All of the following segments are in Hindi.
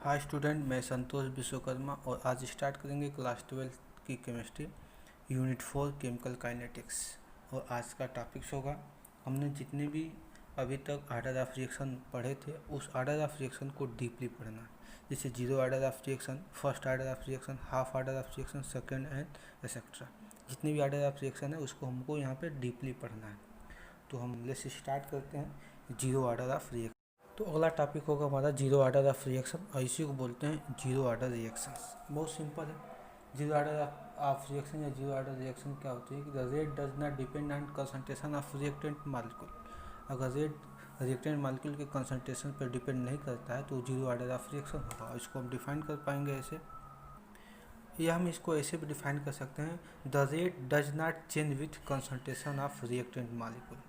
हाय स्टूडेंट, मैं संतोष विश्वकर्मा और आज स्टार्ट करेंगे क्लास 12 की केमिस्ट्री यूनिट 4 केमिकल काइनेटिक्स। और आज का टॉपिक्स होगा, हमने जितने भी अभी तक आर्डर ऑफ रिएक्शन पढ़े थे उस आर्डर ऑफ रिएक्शन को डीपली पढ़ना। जैसे zero order of reaction, first order of reaction, half order of reaction, second and etcetera. जितने भी आर्डर ऑफ रिएक्शन है उसको हमको यहाँ पे डीपली पढ़ना है। तो हम लेट्स स्टार्ट करते हैं जीरो आर्डर ऑफ रिएक्शन। तो अगला टॉपिक होगा हमारा जीरो आर्डर ऑफ रिएक्शन, और इसी को बोलते हैं जीरो आर्डर रिएक्शंस। बहुत सिंपल है। जीरो आर्डर ऑफ रिएक्शन या जीरो आर्डर रिएक्शन क्या होती है कि the rate does not depend on concentration of reactant molecule. अगर रेट रिएक्टेंट मॉलिक्यूल के कंसंट्रेशन पर डिपेंड नहीं करता है तो जीरो आर्डर ऑफ रिएक्शन होगा। इसको हम डिफाइन कर पाएंगे ऐसे, या हम इसको ऐसे भी डिफाइन कर सकते हैं, the rate does not change with concentration of reactant molecule.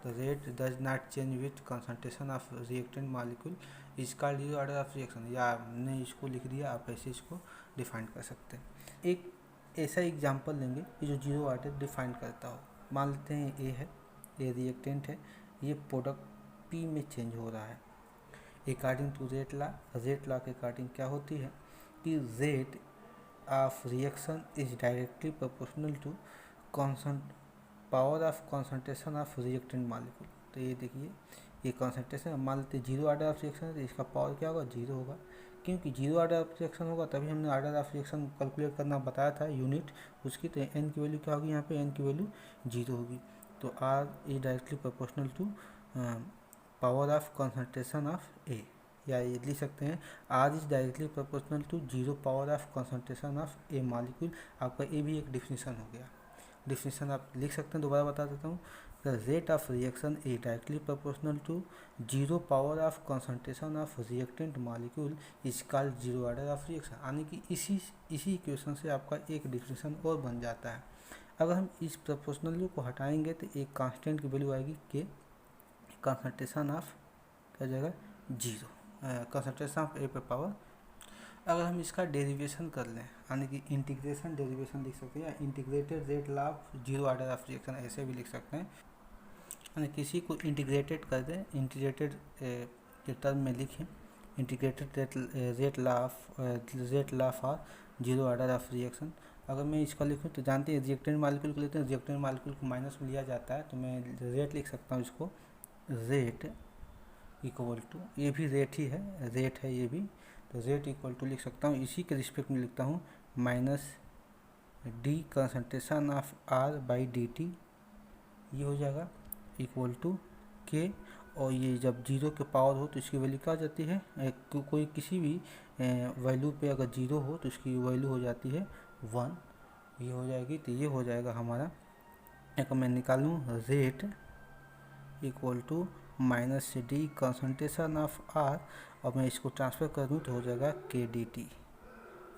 The rate does not change with concentration of reactant molecule is called zero order of reaction। या हमने इसको लिख दिया, आप ऐसे इसको डिफाइन कर सकते हैं। एक ऐसा एग्जांपल लेंगे कि जो जीरो ऑर्डर डिफाइन करता हो। मान लेते हैं ए है, ए रिएक्टेंट है, ये प्रोडक्ट पी में चेंज हो रहा है according to rate law. Rate law के अकॉर्डिंग क्या होती है कि rate of reaction is directly proportional to constant power of concentration of reactant molecule. तो ये देखिए, ये कंसंट्रेशन मान लेते हैं जीरो ऑर्डर ऑफ रिएक्शन है तो इसका पावर क्या होगा, जीरो होगा। क्योंकि जीरो ऑर्डर ऑफ रिएक्शन होगा तभी हमने ऑर्डर ऑफ रिएक्शन कैलकुलेट करना बताया था यूनिट उसकी। तो एन की वैल्यू क्या होगी, यहाँ पे एन की वैल्यू जीरो होगी। तो R is directly proportional to power of concentration of A, या ये लिख सकते हैं R is directly proportional to zero power of concentration of A molecule. आपका ए भी एक डिफिनीशन हो गया। डिफिनीशन आप लिख सकते हैं, दोबारा बता देता हूँ। The rate of reaction is directly proportional to zero power of concentration of reactant molecule is called zero order of reaction. यानी कि इसी इक्वेशन से आपका एक डिफिनीशन और बन जाता है। अगर हम इस प्रोपोर्शनल को हटाएंगे तो एक कांस्टेंट की वैल्यू आएगी के, कंसंट्रेशन ऑफ क्या जाएगा जीरो, कंसंट्रेशन ऑफ ए पे पावर। अगर हम इसका डेरिवेशन कर लें, यानी कि इंटीग्रेशन डेरिवेशन लिख सकते हैं, या integrated rate law of zero order of reaction ऐसे भी लिख सकते हैं। यानी किसी को इंटीग्रेटेड कर दें, इंटीग्रेटेड के टर्म में लिखें, integrated rate law for zero order of reaction. अगर मैं इसका लिखूँ तो जानते हैं रिएक्टेंट मॉलिक्यूल को लेते हैं, रिएक्टेंट मॉलिक्यूल को माइनस में लिया जाता है, तो मैं रेट लिख सकता हूँ इसको, रेट इक्वल टू, ये भी रेट ही है, रेट है ये भी, तो रेट इक्वल टू लिख सकता हूँ, इसी के रिस्पेक्ट में लिखता हूँ minus D concentration of R by D T, ये हो जाएगा इक्वल टू के। और ये जब जीरो के पावर हो तो इसकी वैल्यू क्या हो जाती है, कोई किसी भी वैल्यू पे अगर जीरो हो तो इसकी वैल्यू हो जाती है 1, ये हो जाएगी। तो ये हो जाएगा हमारा, एक मैं निकालूँ rate equal to minus D concentration of R, और मैं इसको ट्रांसफ़र कर दूँ तो हो जाएगा के डी टी,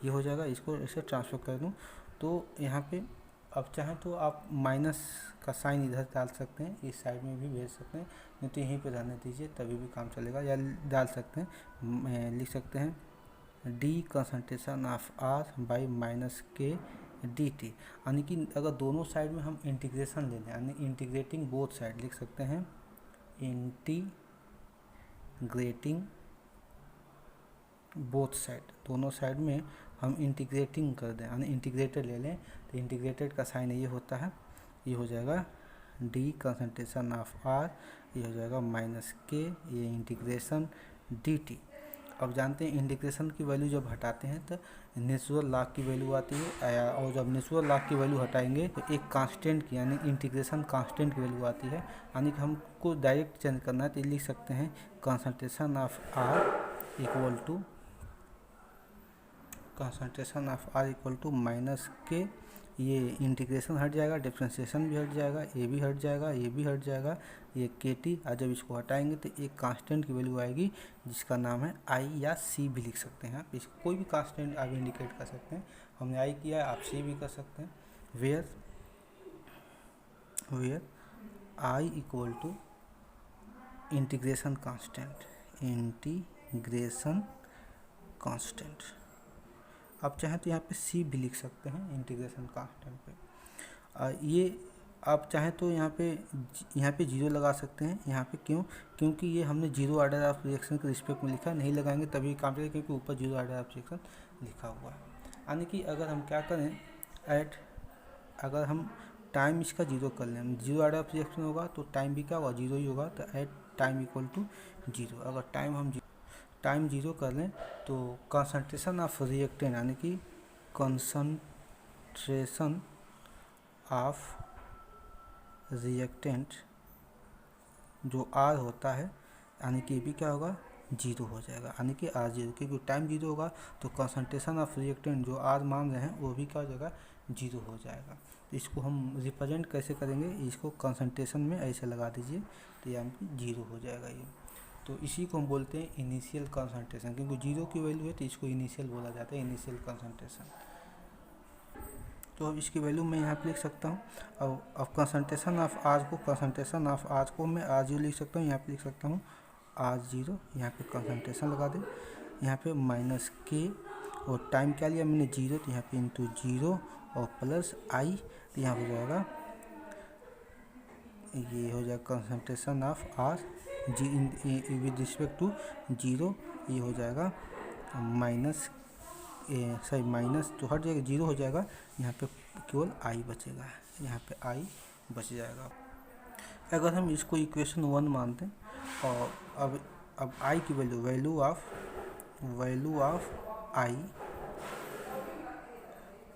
ये हो जाएगा। इसको ऐसे ट्रांसफ़र कर दूँ तो यहाँ पे अब चाहें तो आप माइनस का साइन इधर डाल सकते हैं, इस साइड में भी भेज सकते हैं, नहीं तो यहीं पे रहने दीजिए तभी भी काम चलेगा, या डाल सकते हैं, लिख सकते हैं D concentration of R by minus के डी टी। यानी कि अगर दोनों साइड में हम इंटीग्रेशन ले लें, यानी इंटीग्रेटिंग बोथ साइड लिख सकते हैं, इंटीग्रेटिंग बोथ साइड, दोनों साइड में हम इंटीग्रेटिंग कर दें, यानी इंटीग्रेटेड ले लें, तो इंटीग्रेटेड का साइन ये होता है, ये हो जाएगा डी कंसंट्रेशन ऑफ आर, ये हो जाएगा माइनस के, ये इंटीग्रेशन डी टी। अब जानते हैं इंटीग्रेशन की वैल्यू जब हटाते हैं तो नेचुरल लॉग की वैल्यू आती है, और जब नेचुरल लॉग की वैल्यू हटाएंगे तो एक कांस्टेंट की, यानी इंटीग्रेशन कांस्टेंट की वैल्यू आती है। यानी कि हमको डायरेक्ट चेंज करना है तो लिख सकते हैं concentration of R equal to, concentration of R equal to minus के, ये इंटीग्रेशन हट जाएगा, डिफ्रेंशिएशन भी हट जाएगा, ये भी हट जाएगा, ये भी हट जाएगा, ये के टी। और जब इसको हटाएंगे तो एक कांस्टेंट की वैल्यू आएगी जिसका नाम है आई, या सी भी लिख सकते हैं आप, इसको कोई भी कांस्टेंट आप इंडिकेट कर सकते हैं। हमने आई किया है, आप सी भी कर सकते हैं। Where I equal to integration constant, integration constant. आप चाहें तो यहाँ पे सी भी लिख सकते हैं इंटीग्रेशन कांस्टेंट पे। ये आप चाहें तो यहाँ पे जीरो लगा सकते हैं। यहाँ पे क्यों? क्योंकि ये हमने जीरो ऑर्डर ऑफ रिएक्शन के रिस्पेक्ट में लिखा, नहीं लगाएंगे तभी काम चलेगा, क्योंकि ऊपर जीरो ऑर्डर ऑफ रिएक्शन लिखा हुआ है। यानी कि अगर हम क्या करें, अगर हम टाइम इसका जीरो कर लें, जीरो ऑर्डर ऑफ रिएक्शन होगा तो टाइम भी क्या होगा, जीरो ही होगा। तो at time equal to zero, अगर टाइम जीरो कर लें तो कंसंट्रेशन ऑफ रिएक्टेंट, यानी कि कंसंट्रेशन ऑफ रिएक्टेंट जो आर होता है, यानी कि भी क्या होगा, जीरो हो जाएगा, यानी कि आर जीरो, क्योंकि टाइम जीरो होगा तो कंसंट्रेशन ऑफ रिएक्टेंट जो आर मान रहे हैं वो भी क्या हो जाएगा, जीरो हो जाएगा। तो इसको हम रिप्रेजेंट कैसे करेंगे, इसको कंसंट्रेशन में ऐसे लगा दीजिए तो यानी कि जीरो हो जाएगा ये। तो इसी को हम बोलते हैं इनिशियल कंसंट्रेशन, क्योंकि जीरो की वैल्यू है तो इसको इनिशियल बोला जाता है, इनिशियल कंसंट्रेशन। तो अब इसकी वैल्यू मैं यहाँ पे लिख सकता हूँ। अब कंसंट्रेशन ऑफ आर को मैं आर जीरो लिख सकता हूँ, यहाँ पे लिख सकता हूँ आर जीरो, यहाँ पे कंसंट्रेशन लगा दें, यहाँ पे माइनस के, और टाइम क्या लिया मैंने, जीरो, तो यहाँ पे इंटू जीरो और प्लस आई, तो यहाँ हो जाएगा, ये हो जाएगा concentration of R with respect to zero, ये हो जाएगा माइनस तो हट जाएगा, जीरो हो जाएगा, यहाँ पे केवल आई बचेगा, यहाँ पे आई बच जाएगा। अगर हम इसको इक्वेशन 1 मानते हैं, और अब आई की value of I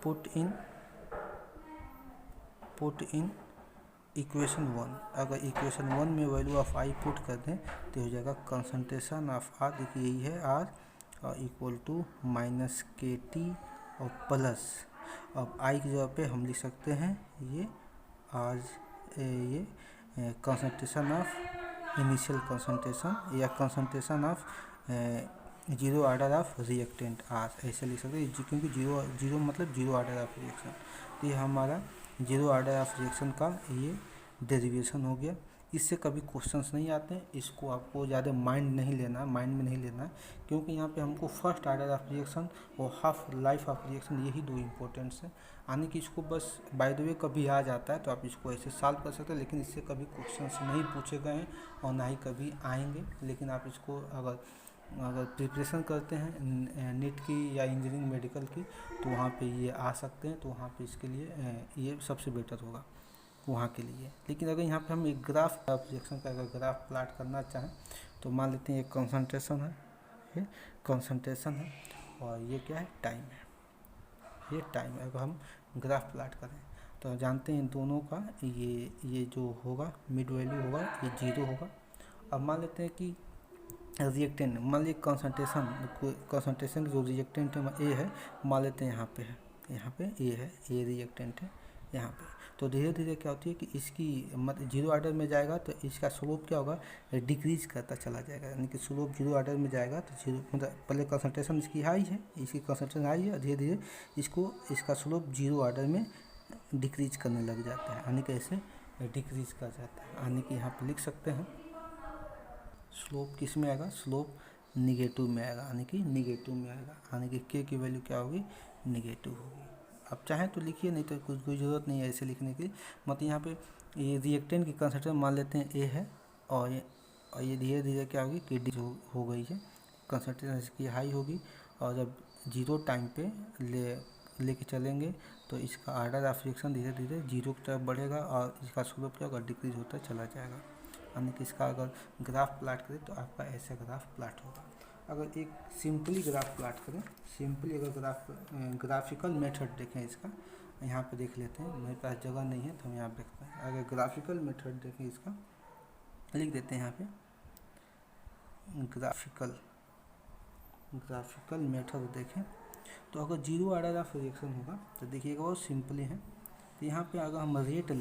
put in equation 1, अगर इक्वेशन 1 में वैल्यू ऑफ आई पुट कर दें तो हो जाएगा कंसंट्रेशन ऑफ आर, देखिए यही है आर, और इक्वल टू माइनस के टी और प्लस, अब आई की जगह पे हम लिख सकते हैं ये आर, ये कंसंट्रेशन ऑफ इनिशियल कंसंट्रेशन या concentration of zero order of reactant R, ऐसे लिख सकते हैं, क्योंकि जीरो मतलब जीरो ऑर्डर ऑफ रिएक्शन। तो ये हमारा जीरो ऑर्डर ऑफ रिएक्शन का ये डेरिवेशन हो गया। इससे कभी क्वेश्चंस नहीं आते हैं, इसको आपको ज़्यादा माइंड में नहीं लेना है, क्योंकि यहाँ पे हमको फर्स्ट ऑर्डर ऑफ रिएक्शन और हाफ लाइफ ऑफ रिएक्शन यही दो इम्पोर्टेंट्स हैं। यानी कि इसको बस बाय द वे कभी आ जाता है तो आप इसको ऐसे सॉल्व कर सकते हैं, लेकिन इससे कभी क्वेश्चंस नहीं पूछे गए हैं और ना ही कभी आएंगे। लेकिन आप इसको अगर प्रिपरेशन करते हैं नीट की या इंजीनियरिंग मेडिकल की, तो वहाँ पे ये आ सकते हैं, तो वहाँ पे इसके लिए ये सबसे बेटर होगा वहाँ के लिए। लेकिन अगर यहाँ पे हम एक ग्राफ ऑफ रिएक्शन का अगर ग्राफ प्लाट करना चाहें तो मान लेते हैं ये कंसंट्रेशन है, और ये क्या है, टाइम है, ये टाइम है। अगर हम ग्राफ प्लाट करें तो जानते हैं इन दोनों का ये जो होगा मिड वैल्यू होगा ये जीरो होगा। अब मान लेते हैं कि रिएक्टेंट, मान लीजिए कंसंट्रेशन जो रिएक्टेंट ए है, मान लेते हैं यहाँ पे ए है, ए रिएक्टेंट है यहाँ पे। तो धीरे धीरे क्या होती है कि इसकी मतलब जीरो ऑर्डर में जाएगा तो इसका स्लोप क्या होगा, डिक्रीज करता चला जाएगा, यानी कि स्लोप जीरो ऑर्डर में जाएगा तो जीरो मतलब पहले कंसंट्रेशन इसकी हाई है, धीरे धीरे इसका स्लोप जीरो ऑर्डर में डिक्रीज करने लग जाता है, यानी कि ऐसे डिक्रीज कर जाता है। यानी कि यहाँ पर लिख सकते हैं स्लोप किस में आएगा, स्लोप निगेटिव में आएगा, यानी कि यानी कि के की वैल्यू क्या होगी, निगेटिव होगी। आप चाहें तो लिखिए, नहीं तो कोई ज़रूरत नहीं है ऐसे लिखने की। मतलब यहाँ पे ये रिएक्टेंट की कंसंट्रेशन मान लेते हैं ए है, और ये धीरे धीरे क्या होगी कि हो गई है, कंसंट्रेशन इसकी हाई होगी, और जब जीरो टाइम पे लेके चलेंगे तो इसका ऑर्डर ऑफ रिएक्शन धीरे धीरे जीरो की तरफ बढ़ेगा और इसका स्लोप क्या होगा, डिक्रीज होता चला जाएगा। यानी कि इसका अगर ग्राफ प्लाट करें तो आपका ऐसा ग्राफ प्लाट होगा। अगर एक सिंपली ग्राफ प्लाट करें, अगर ग्राफिकल मेथड देखें इसका, यहाँ पे देख लेते हैं, मेरे पास जगह नहीं है तो हम यहाँ देखते हैं। अगर ग्राफिकल मेथड देखें इसका, लिख देते हैं यहाँ पे ग्राफिकल मेथड देखें, तो अगर जीरो ऑर्डर ऑफ रिएक्शन होगा तो देखिएगा बहुत सिंपली है। तो यहाँ पे अगर हम रेट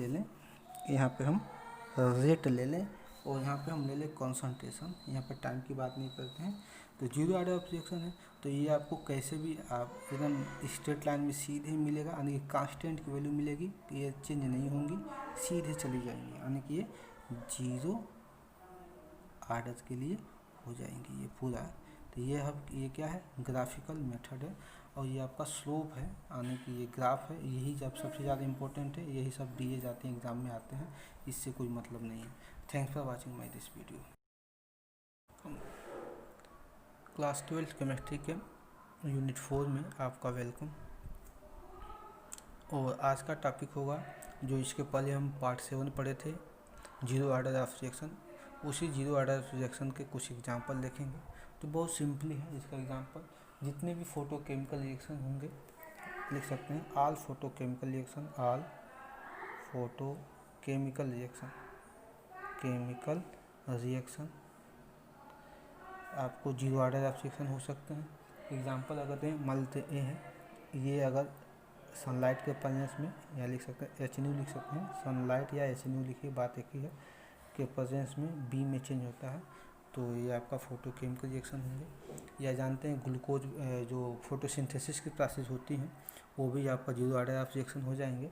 ले लें, और यहाँ पे हम ले लें कंसंट्रेशन, यहाँ पे टाइम की बात नहीं करते हैं, तो जीरो ऑर्डर ऑफ रिएक्शन है, तो ये आपको कैसे भी आप एकदम स्ट्रेट लाइन में सीधे मिलेगा, यानी कि कांस्टेंट की वैल्यू मिलेगी, ये चेंज नहीं होंगी, सीधे चली जाएंगी, यानी कि ये जीरो ऑर्डर के लिए हो जाएंगी ये पूरा। तो ये क्या है, ग्राफिकल मेथड है, और ये आपका स्लोप है, यानी कि ये ग्राफ है, यही जब सबसे ज़्यादा इंपॉर्टेंट है, यही सब दिए जाते हैं एग्जाम में आते हैं, इससे कोई मतलब नहीं है। Thanks for watching my this video. Class 12 chemistry के यूनिट 4 में आपका वेलकम। और आज का टॉपिक होगा जो इसके पहले हम पार्ट 7 पढ़े थे, जीरो ऑर्डर ऑफ रिएक्शन, उसी जीरो ऑर्डर ऑफ रिएक्शन के कुछ एग्जांपल देखेंगे। तो बहुत सिंपली है इसका एग्जांपल, जितने भी फोटोकेमिकल रिएक्शन होंगे लिख सकते हैं all photochemical reaction, all photochemical reaction, chemical reaction आपको जीरो ऑर्डर ऑफ रिएक्शन हो सकते हैं। एग्जांपल अगर दें, मान लेते ए है, ये अगर सनलाइट के प्रेजेंस में, या लिख सकते हैं एच लिख सकते हैं, सनलाइट या एच लिखिए, बात एक ही है, के प्रेजेंस में बी में चेंज होता है, तो ये आपका फोटोकेमिकल रिएक्शन होंगे। या जानते हैं ग्लूकोज जो फोटोसिंथेसिस की प्रोसेस होती हैं वो भी आपका जीरो ऑर्डर ऑफ रिएक्शन हो जाएंगे।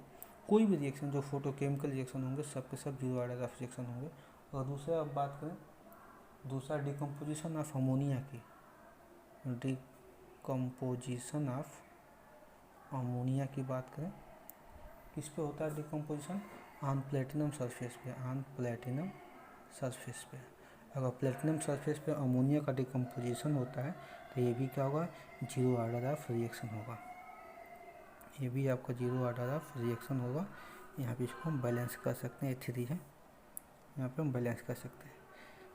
कोई भी रिएक्शन जो फोटोकेमिकल रिएक्शन होंगे सब के सब जीरो ऑर्डर ऑफ रिएक्शन होंगे। और दूसरा अब बात करें, दूसरा डिकम्पोजिशन ऑफ अमोनिया की, डिकम्पोजिशन ऑफ अमोनिया की बात करें, किस पे होता है डिकम्पोजिशन, ऑन प्लेटिनम सरफेस पे, ऑन प्लेटिनम सरफेस पे। अगर प्लेटिनम सरफेस पे अमोनिया का डिकम्पोजिशन होता है तो ये भी क्या होगा, जीरो ऑर्डर ऑफ रिएक्शन होगा, ये भी आपका जीरो ऑर्डर ऑफ रिएक्शन होगा। यहाँ पे इसको हम बैलेंस कर सकते हैं, 3 है, यहाँ पे हम बैलेंस कर सकते हैं।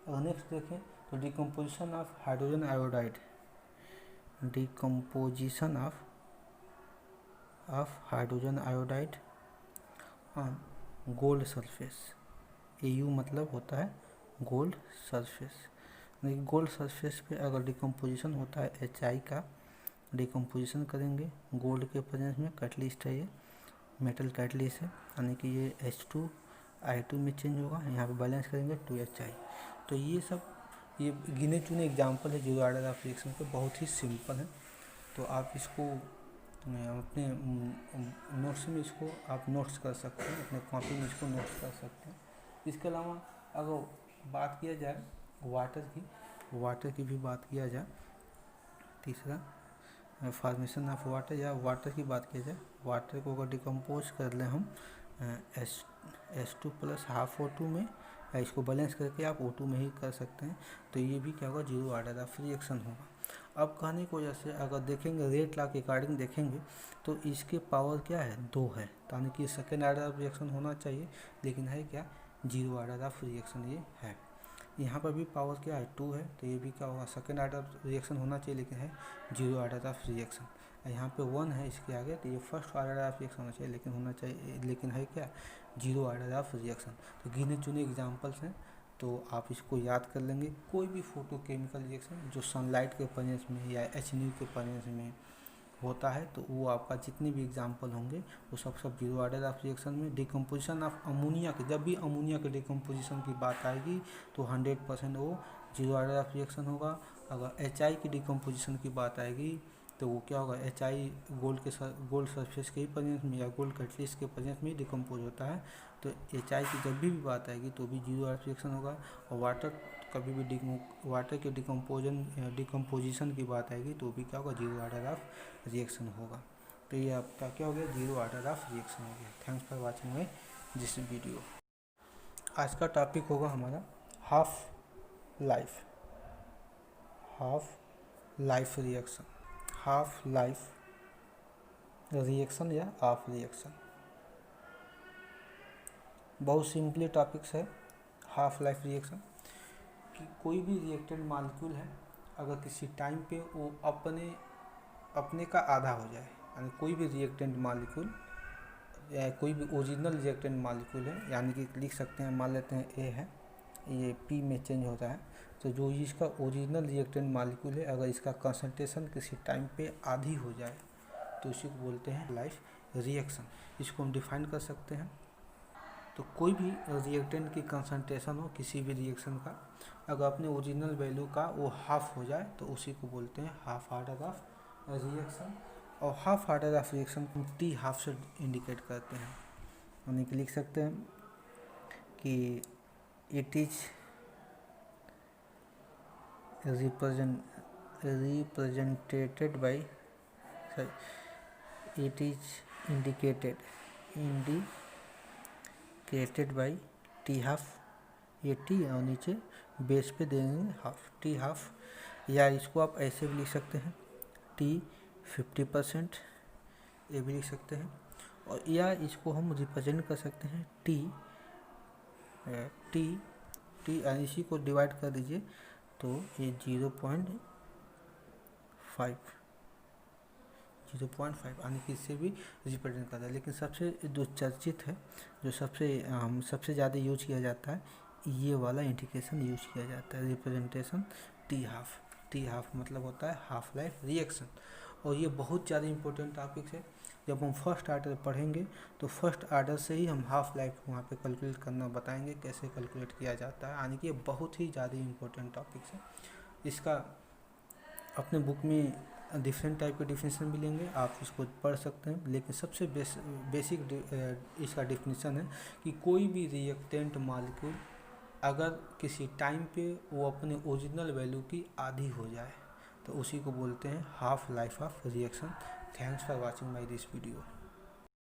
और नेक्स्ट देखें तो decomposition of hydrogen iodide, decomposition of hydrogen iodide on gold surface, AU मतलब होता है गोल्ड सरफेस। गोल्ड सरफेस पे अगर डिकम्पोजिशन होता है HI का, डिकम्पोजिशन करेंगे गोल्ड के प्रेजेंस में, कैटलिस्ट है ये, मेटल कैटलिस्ट है, यानी कि ये H2I2 में चेंज होगा, यहाँ पे बैलेंस करेंगे 2HI। तो ये सब ये गिने चुने एग्जाम्पल है जीरो ऑर्डर ऑफ रिएक्शन के, बहुत ही सिंपल है। तो आप इसको अपने नोट्स में इसको आप नोट्स कर सकते हैं, अपने कॉपी में इसको नोट्स कर सकते हैं। इसके अलावा अगर बात किया जाए वाटर की भी बात किया जाए, तीसरा फॉर्मेशन ऑफ वाटर, या वाटर की बात किया जाए, वाटर को अगर डिकम्पोज कर लें हम H2 प्लस हाफ O2 में, या इसको बैलेंस करके आप O2 में ही कर सकते हैं, तो ये भी क्या होगा, जीरो ऑर्डर ऑफ रिएक्शन होगा। अब कहने की वजह से अगर देखेंगे रेट लॉ के अकॉर्डिंग देखेंगे तो इसके पावर क्या है, 2 है, यानी कि सेकेंड ऑर्डर ऑफ रिएक्शन होना चाहिए, लेकिन है क्या, जीरो ऑर्डर ऑफ रिएक्शन ये है। यहाँ पर भी पावर क्या है, 2 है, तो ये भी क्या होगा, सेकेंड ऑर्डर रिएक्शन होना चाहिए, लेकिन है जीरो ऑर्डर ऑफ रिएक्शन। यहाँ पे 1 है इसके आगे, तो ये फर्स्ट ऑर्डर ऑफ रिएक्शन होना चाहिए, लेकिन है क्या, जीरो ऑर्डर ऑफ रिएक्शन। तो गिने चुने एग्जाम्पल्स हैं, तो आप इसको याद कर लेंगे। कोई भी फोटोकेमिकल रिएक्शन जो सनलाइट के प्रेजेंस में या HNU के प्रेजेंस में होता है, तो वो आपका जितने भी एग्जाम्पल होंगे वो सब जीरो ऑर्डर ऑफ रिएक्शन में। डिकम्पोजिशन ऑफ अमोनिया के, जब भी अमोनिया के डिकम्पोजिशन की बात आएगी तो 100% वो जीरो ऑर्डर ऑफ रिएक्शन होगा। अगर HI की डिकम्पोजिशन की बात आएगी तो वो क्या होगा, HI गोल्ड सरफेस के ही प्रेजेंस में या गोल्ड कैटलिस्ट के प्रेजेंस में ही डिकम्पोज होता है, तो HI की जब भी बात आएगी तो भी जीरो ऑर्डर रिएक्शन होगा। और वाटर कभी भी वाटर के डिकम्पोजिशन की बात आएगी तो भी क्या होगा, जीरो ऑर्डर ऑफ रिएक्शन होगा। तो ये आपका क्या हो गया, जीरो ऑर्डर ऑफ रिएक्शन हो गया। Thanks for watching my this video. आज का टॉपिक होगा हमारा half life reaction, half life reaction या हाफ रिएक्शन। बहुत सिंपली टॉपिक्स है हाफ लाइफ रिएक्शन, कि कोई भी रिएक्टेंट मॉलिक्यूल है, अगर किसी टाइम पे वो अपने का आधा हो जाए, यानी कोई भी रिएक्टेंट मॉलिक्यूल या कोई भी ओरिजिनल रिएक्टेंट मॉलिक्यूल है, यानी कि लिख सकते हैं, मान लेते हैं A है, ये P में चेंज होता है, तो जो इसका ओरिजिनल रिएक्टेंट मॉलिक्यूल है, अगर इसका कंसंट्रेशन किसी टाइम पे आधी हो जाए तो इसी को बोलते हैं लाइफ रिएक्शन। इसको हम डिफाइन कर सकते हैं। तो कोई भी रिएक्टेंट की कंसंट्रेशन हो किसी भी रिएक्शन का, अगर अपने ओरिजिनल वैल्यू का वो हाफ हो जाए तो उसी को बोलते हैं हाफ ऑर्डर ऑफ रिएक्शन। और हाफ ऑर्डर ऑफ रिएक्शन को T हाफ से इंडिकेट करते हैं, यानी कि लिख सकते हैं कि it is represented by, sorry, it is indicated by T half, ये टी और नीचे बेस पे देंगे हाफ, टी हाफ, या इसको आप ऐसे भी लिख सकते हैं टी 50%, ये भी लिख सकते हैं, और या इसको हम रिप्रेजेंट कर सकते हैं टी टी टी, इसी को डिवाइड कर दीजिए तो ये 0.5 यानी कि इससे भी रिप्रेजेंट करता है। लेकिन सबसे जो चर्चित है, जो सबसे ज़्यादा यूज किया जाता है, ये वाला इंडिकेशन यूज किया जाता है, रिप्रेजेंटेशन टी हाफ मतलब होता है हाफ लाइफ रिएक्शन। और ये बहुत ज़्यादा इंपॉर्टेंट टॉपिक्स है। जब हम फर्स्ट आर्डर पढ़ेंगे तो फर्स्ट आर्डर से ही हम हाफ लाइफ वहाँ पे कैलकुलेट करना बताएंगे, कैसे कैलकुलेट किया जाता है, यानी कि ये बहुत ही ज़्यादा इंपॉर्टेंट टॉपिक्स है। इसका अपने बुक में डिफरेंट टाइप के डिफिनेशन मिलेंगे, आप इसको पढ़ सकते हैं। लेकिन सबसे बेसिक इसका डिफिनेशन है कि कोई भी रिएक्टेंट मॉलिक्यूल अगर किसी टाइम पे वो अपने ओरिजिनल वैल्यू की आधी हो जाए तो उसी को बोलते हैं half life of reaction. Thanks for watching my this video.